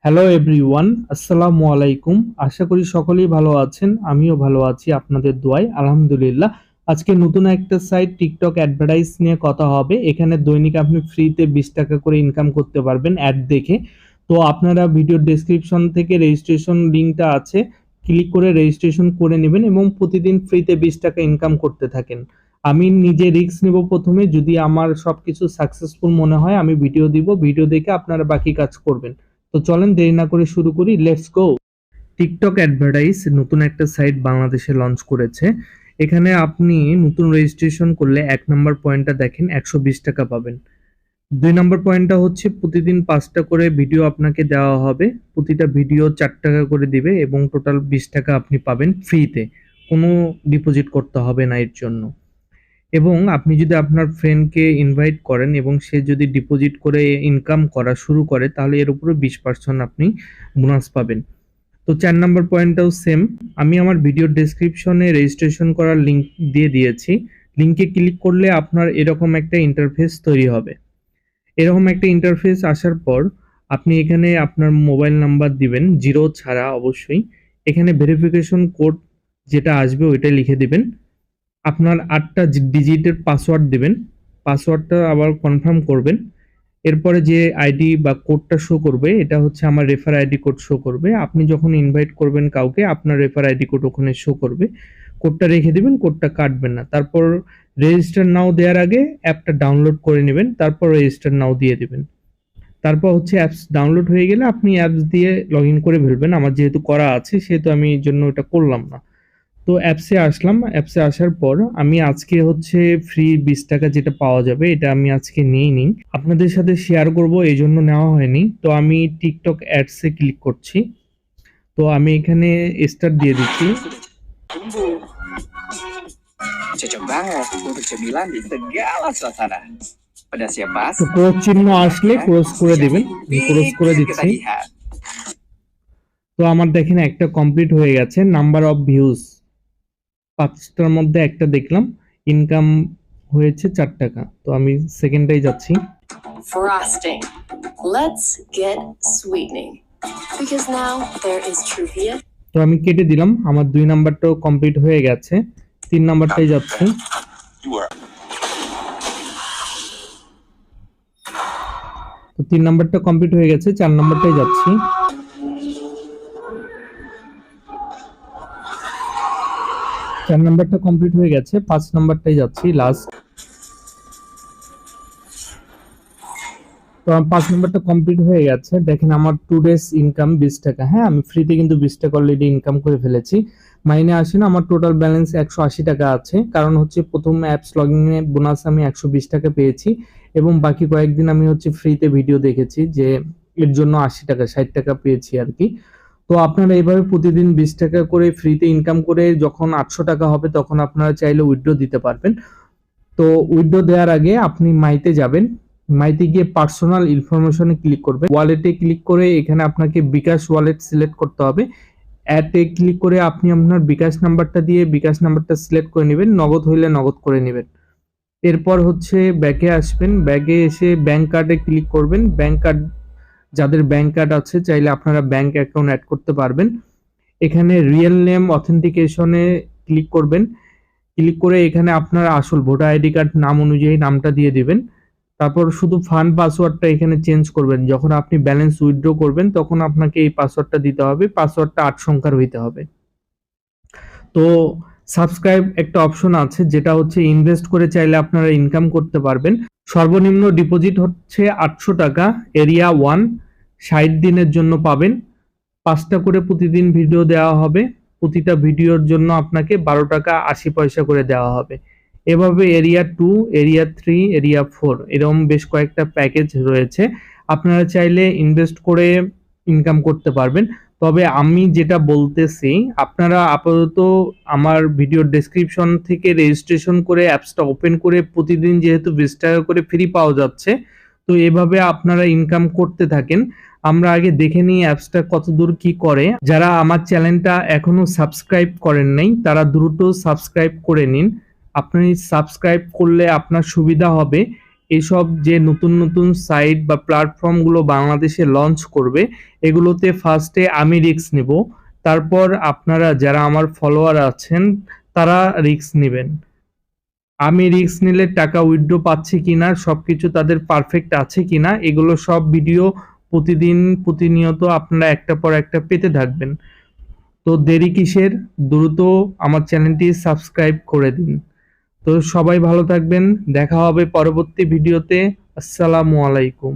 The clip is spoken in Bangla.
হ্যালো এভরিওয়ান, আসসালামু আলাইকুম। আশা করি সকলেই ভালো আছেন। আমিও ভালো আছি আপনাদের দোয়ায়, আলহামদুলিল্লাহ। আজকে নতুন একটা সাইট টিকটক অ্যাডভার্টাইজ নিয়ে কথা হবে। এখানে দৈনিক আপনি ফ্রিতে 20 টাকা করে ইনকাম করতে পারবেন অ্যাড দেখে। তো আপনারা ভিডিও ডেসক্রিপশন থেকে রেজিস্ট্রেশন লিঙ্কটা আছে, ক্লিক করে রেজিস্ট্রেশন করে নেবেন এবং প্রতিদিন ফ্রিতে 20 টাকা ইনকাম করতে থাকেন। আমি নিজে রিস্ক নেব প্রথমে, যদি আমার সবকিছু সাকসেসফুল মনে হয় আমি ভিডিও দিব, ভিডিও দেখে আপনারা বাকি কাজ করবেন। তো চলেন দেরি না করে শুরু করি, লেটস গো। টিকটক অ্যাডভার্টাইজ নতুন একটা সাইট বাংলাদেশে লঞ্চ করেছে। এখানে আপনি নতুন রেজিস্ট্রেশন করলে 1 নম্বর পয়েন্টটা দেখেন 120 টাকা পাবেন। 2 নম্বর পয়েন্টটা হচ্ছে প্রতিদিন 5টা করে ভিডিও আপনাকে দেওয়া হবে, প্রতিটা ভিডিও 4 টাকা করে দিবে এবং টোটাল 20 টাকা আপনি পাবেন ফ্রিতে, কোনো ডিপোজিট করতে হবে না এর জন্য। এবং আপনি যদি আপনার ফ্রেন্ডকে ইনভাইট করেন এবং সে যদি ডিপোজিট করে ইনকাম করা শুরু করে তাহলে এর উপরে 20% আপনি বোনাস পাবেন। তো 4 নম্বর পয়েন্টটাও সেম। আমি আমার ভিডিও ডেসক্রিপশনে রেজিস্ট্রেশন করার লিঙ্ক দিয়ে দিয়েছি। লিঙ্কে ক্লিক করলে আপনার এরকম একটা ইন্টারফেস তৈরি হবে। এরকম একটা ইন্টারফেস আসার পর আপনি এখানে আপনার মোবাইল নাম্বার দিবেন, 0 ছাড়া অবশ্যই। এখানে ভেরিফিকেশন কোড যেটা আসবে ওইটা লিখে দিবেন। আপনার 8টা ডিজিটের পাসওয়ার্ড দিবেন, পাসওয়ার্ডটা আবার কনফার্ম করবেন। এরপরে যে আইডি বা কোডটা শো করবে এটা হচ্ছে আমার রেফার আইডি কোড শো করবে। আপনি যখন ইনভাইট করবেন কাউকে আপনার রেফার আইডি কোড ওখানে শো করবে, কোডটা রেখে দিবেন, কোডটা কাটবেন না। তারপর রেজিস্টার নাও দেওয়ার আগে অ্যাপটা ডাউনলোড করে নেবেন, তারপর রেজিস্টার নাও দিয়ে দিবেন। তারপর হচ্ছে অ্যাপস ডাউনলোড হয়ে গেলে আপনি অ্যাপস দিয়ে লগ ইন করে ফেলবেন। আমার যেহেতু করা আছে সেহেতু আমি এই জন্য এটা করলাম না। তো অ্যাপসে আসলাম, অ্যাপসে আসার পর আমি আজকে হচ্ছে ফ্রি 20 টাকা যেটা পাওয়া যাবে এটা আমি আজকে নিয়ে নিই, আপনাদের সাথে শেয়ার করব এই জন্য নেওয়া হয়নি। তো আমি টিকটক অ্যাডসে ক্লিক করছি। তো আমি এখানে স্টার্ট দিয়ে দিচ্ছি। Cocok banget untuk cemilan di segala suasana. Pedas ya pas. তো ক্রস চিহ্ন আসলে ক্রস করে দিবেন, আমি ক্রস করে দিচ্ছি। তো আমার দেখেন একটা কমপ্লিট হয়ে গেছে। নাম্বার অফ ভিউজ 5টার মধ্যে একটা দেখলাম, ইনকাম হয়েছে 4 টাকা। তো আমি সেকেন্ডটাই যাচ্ছি। Frosting. Let's get sweetening. Because now there is trivia. তো আমি কেটে দিলাম, আমার 2 নাম্বারটাও কমপ্লিট হয়ে গেছে। 3 নাম্বারটাই যাচ্ছি। তো 3 নাম্বারটা কমপ্লিট হয়ে গেছে, 4 নাম্বারটাই যাচ্ছি। চার নাম্বারটা কমপ্লিট হয়ে গেছে, 5 নাম্বারটাই যাচ্ছি লাস্ট। তো 5 নাম্বারটা কমপ্লিট হয়ে গেছে। দেখেন আমার 2 ডেজ ইনকাম 20 টাকা। হ্যাঁ, আমি ফ্রিতে কিন্তু 20 টাকা অলরেডি ইনকাম করে ফেলেছি। মাইনে আসে না, আমার টোটাল ব্যালেন্স 180 টাকা আছে। কারণ হচ্ছে প্রথম অ্যাপস লগইনে বোনাস আমি 120 টাকা পেয়েছি এবং বাকি কয়েকদিন আমি হচ্ছে ফ্রিতে ভিডিও দেখেছি, যে এর জন্য 80 টাকা 60 টাকা পেয়েছি আর কি। তো আপনারা এইভাবে প্রতিদিন 20 টাকা করে ফ্রিতে ইনকাম করে যখন 800 টাকা হবে তখন আপনারা চাইলে উইথড্র দিতে পারবেন। তো উইথড্র দেওয়ার আগে আপনি মাইতে যাবেন, মাইতে গিয়ে পার্সোনাল ইনফরমেশনে ক্লিক করবেন, ওয়ালেটে ক্লিক করে এখানে আপনাকে বিকাশ ওয়ালেট সিলেক্ট করতে হবে। অ্যাডে ক্লিক করে আপনি আপনার বিকাশ নাম্বারটা দিয়ে বিকাশ নাম্বারটা সিলেক্ট করে নেবেন, নগদ হইলে নগদ করে নেবেন। এরপর হচ্ছে ব্যাকে আসবেন, ব্যাকে এসে ব্যাংক কার্ডে ক্লিক করবেন। ব্যাংক কার্ড, যাদের ব্যাংক কার্ড আছে চাইলে আপনারা ব্যাংক অ্যাকাউন্ট অ্যাড করতে পারবেন। এখানে রিয়েল নেম অথেন্টিকেশনে ক্লিক করবেন, ক্লিক করে এখানে আপনার আসল ভোটার আইডি কার্ড নাম অনুযায়ী নামটা দিয়ে দিবেন। তারপর শুধু ফান্ড পাসওয়ার্ডটা এখানে চেঞ্জ করবেন, যখন আপনি ব্যালেন্স উইথড্র করবেন তখন আপনাকে এই পাসওয়ার্ডটা দিতে হবে। পাসওয়ার্ডটা 8 সংখ্যার হইতে হবে। তো সাবস্ক্রাইব একটা অপশন আছে যেটা হচ্ছে ইনভেস্ট করে চাইলে আপনারা ইনকাম করতে পারবেন। সর্বনিম্ন ডিপোজিট হচ্ছে 800 টাকা, এরিয়া 1, 60 দিনের জন্য পাবেন। 5টা করে প্রতিদিন ভিডিও দেওয়া হবে, প্রতিটা ভিডিওর জন্য আপনাকে 12 টাকা 80 পয়সা করে দেওয়া হবে। এভাবে এরিয়া 2, এরিয়া 3, এরিয়া 4 এরকম বেশ কয়েকটা প্যাকেজ রয়েছে, আপনারা চাইলে ইনভেস্ট করে ইনকাম করতে পারবেন। তবে আমি যেটা বলতেছি, আপনারা আপাতত আমার ভিডিও ডেসক্রিপশন থেকে রেজিস্ট্রেশন করে অ্যাপসটা ওপেন করে প্রতিদিন যেহেতু 20 টাকা করে ফ্রি পাওয়া যাচ্ছে, তো এভাবে আপনারা ইনকাম করতে থাকেন। আমরা আগে দেখে নিই অ্যাপসটা কতদূর কি করে। যারা আমার চ্যানেলটা এখনো সাবস্ক্রাইব করেন নাই তারা দ্রুত সাবস্ক্রাইব করে নিন। আপনি সাবস্ক্রাইব করলে আপনার সুবিধা হবে, এসব যে নতুন নতুন সাইট বা প্ল্যাটফর্মগুলো বাংলাদেশে লঞ্চ করবে, এগুলোতে ফার্স্টে আমি রিস্ক নেব, তারপর আপনারা যারা আমার ফলোয়ার আছেন তারা রিস্ক নেবেন। আমি রিস্ক নিলে টাকা উইথড্র পাচ্ছি কিনা, সবকিছু তাদের পারফেক্ট আছে কিনা, এগুলো সব ভিডিও প্রতিনিয়ত আপনারা একটা পর একটা পেতে থাকবেন। তো দেরি কিসের, দ্রুত আমার চ্যানেলটি সাবস্ক্রাইব করে দিন। তো সবাই ভালো থাকবেন, দেখা হবে পরবর্তী ভিডিওতে। আসসালামু আলাইকুম।